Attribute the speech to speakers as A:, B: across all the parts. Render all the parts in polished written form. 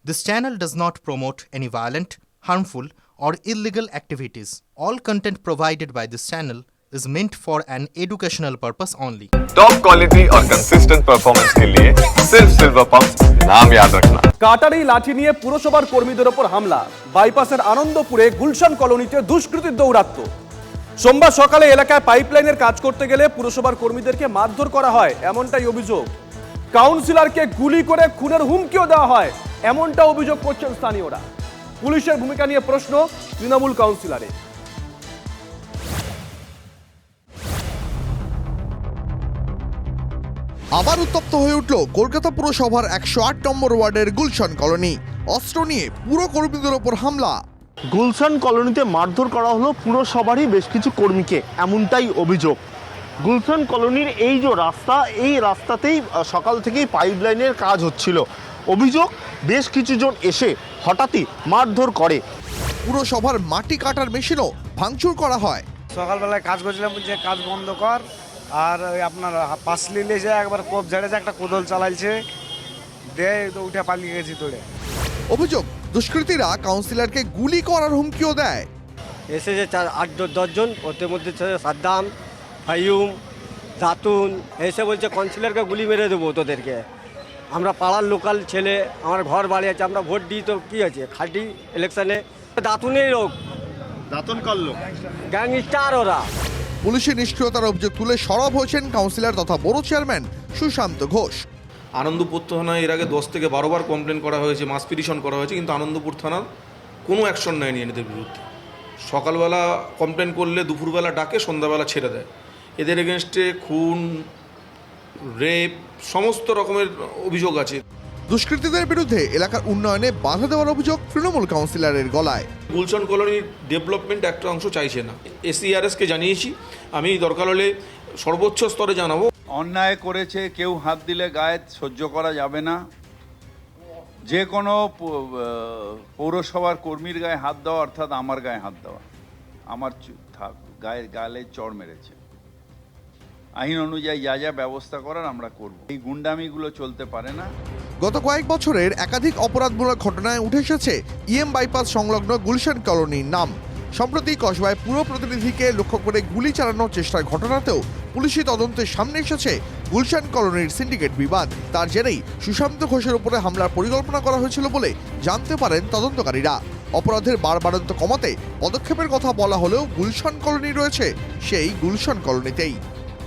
A: This channel does not promote any violent, harmful, or illegal activities. All content provided by this channel is meant for an educational purpose only.
B: Top quality और consistent performance के लिए सिर्फ silver pump नाम याद रखना।
C: কাটারি লাঠি নিয়ে পুরসভার কর্মীদের ওপর হামলা। বাইপাসের আনন্দপুরে গুলশান কলোনিতে দুষ্কৃতীর দৌরাত্ম্য। সোমবার সকালে এলাকায় পাইপলাইনের কাজ করতে গেলে পুরসভার কর্মীদেরকে মারধর করা হয়, এমনটাই অভিযোগ। কাউন্সিলরকে গুলি করে খুনের হুমকিও দেওয়া হয়, এমনটা অভিযোগ করছেন স্থানীয়রা। পুলিশের ভূমিকা নিয়ে প্রশ্ন তৃণমূল কাউন্সিলরের।
D: আবার উত্তপ্ত হয়ে উঠল কলকাতা পুরসভার ১০৮ নম্বর ওয়ার্ডের গুলশান কলোনি। অস্ত্র নিয়ে পুরো কর্মীদের ওপর হামলা।
E: গুলশান কলোনিতে মারধর করা হলো পুরসভারই বেশ কিছু কর্মীকে, এমনটাই অভিযোগ। গুলশান কলোনির এই যে রাস্তা, এই রাস্তাতেই সকাল থেকেই পাইপলাইনের কাজ হচ্ছিল। অভিযোগ, বেশ কিছু জন এসে হঠাৎই মারধর করে।
D: পুরসভার মাটি কাটার মেশিনও ভাঙচুর করা হয়।
F: সকালবেলায় কাজ করছিলাম, বলছে কাজ বন্ধ কর, আর ওই আপনার পাশ লিলেছে একবার কোপ ঝেড়েছে, একটা কোদল চালাইছে, দিয়ে তো উঠে পালিয়ে গেছি দৌড়ে।
D: অভিযোগ, দুষ্কৃতীরা কাউন্সিলরকে গুলি করার হুমকিও দেয়।
G: এসেছে 8-10 জন, ওদের মধ্যে সাদ্দাম, ফাইয়ুম, দাতুন, এসে বলছে কাউন্সিলরকে গুলি মেরে দেবো তোদেরকে। আমরা পাড়ার লোকাল ছেলে, আমার ঘর বাড়ি আছে, আমরা ভোট দিই তো কী আছে, খাটি ইলেকশনে। দাতুনেই লোক,
E: দাতন করলো
G: গ্যাংস্টার ওরা।
D: পুলিশের নিষ্ক্রিয়তার অভিযোগ তুলে সরব হয়েছেন কাউন্সিলর তথা বড় চেয়ারম্যান সুশান্ত ঘোষ।
H: আনন্দপুর থানায় এর আগে 10 থেকে 12 বার কমপ্লেন করা হয়েছে, মাস পিটিশন করা হয়েছে, কিন্তু আনন্দপুর থানার কোনো অ্যাকশন নেয়নি এদের বিরুদ্ধে। সকালবেলা কমপ্লেন করলে দুপুরবেলা ডাকে, সন্ধ্যাবেলা ছেড়ে দেয়। এদের এগেনস্টে খুন, রেপ, সমস্ত রকমের অভিযোগ আছে।
D: দুষ্কৃতীদের বিরুদ্ধে এলাকার উন্নয়নে বাধা দেওয়ার অভিযোগ তৃণমূল কাউন্সিলরের গলায়।
H: গুলশান কলোনির ডেভেলপমেন্ট একটা অংশ চাইছে না। এসইআরএসকে জানিয়েছি, আমি দরকার হলে সর্বোচ্চ স্তরে জানাবো।
I: অন্যায় করেছে, কেউ হাত দিলে গায়ে সহ্য করা যাবে না। যে কোনো পৌরসভার কর্মীর গায়ে হাত দেওয়া অর্থাৎ আমার গায়ে হাত দেওয়া, আমার গালে চড় মেরেছে। আইন অনুযায়ী যা যা ব্যবস্থা করার আমরা করব। এই গুন্ডামিগুলো চলতে পারে না।
D: গত কয়েক বছরের একাধিক অপরাধমূলক ঘটনায় উঠে এসেছে ইএম বাইপাস সংলগ্ন গুলশান কলোনির নাম। সম্প্রতি কসবায় পুরো প্রতিনিধিকে লক্ষ্য করে গুলি চালানোর চেষ্টার ঘটনাতেও পুলিশি তদন্তের সামনে এসেছে গুলশান কলোনির সিন্ডিকেট বিবাদ। তার জেরেই সুশান্ত ঘোষের উপরে হামলার পরিকল্পনা করা হয়েছিল বলে জানতে পারেন তদন্তকারীরা। অপরাধের বাড়বাড়ন্ত কমাতে পদক্ষেপের কথা বলা হলেও গুলশান কলোনি রয়েছে সেই গুলশান কলোনিতেই।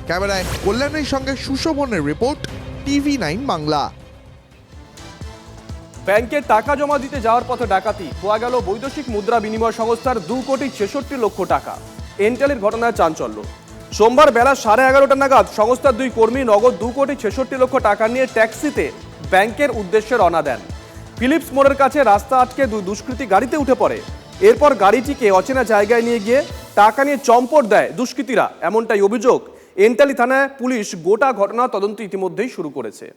D: ক্যামেরায় কল্যাণের সঙ্গে সুশোভনের রিপোর্ট, TV9 বাংলা।
C: ব্যাংকে টাকা জমা দিতে যাওয়ার পথে ডাকাতি, পাওয়া গেল বৈদেশিক মুদ্রা বিনিময় সংস্থার 2,66,00,000 টাকা। এনটেলের ঘটনায় চাঞ্চল্য। সোমবার বেলা 11:30 নাগাদ সংস্থার 2 কর্মী নগদ 2,66,00,000 টাকা নিয়ে ট্যাক্সিতে ব্যাংকের উদ্দেশ্যে রওনা দেন। ফিলিপস মোড়ের কাছে রাস্তা আটকে 2 দুষ্কৃতী গাড়িতে উঠে পড়ে। এরপর গাড়িটিকে অচেনা জায়গায় নিয়ে গিয়ে টাকা নিয়ে চম্পট দেয় দুষ্কৃতীরা, এমনটাই অভিযোগ। এনটালি থানায় পুলিশ গোটা ঘটনা তদন্ত ইতিমধ্যেই শুরু করেছে।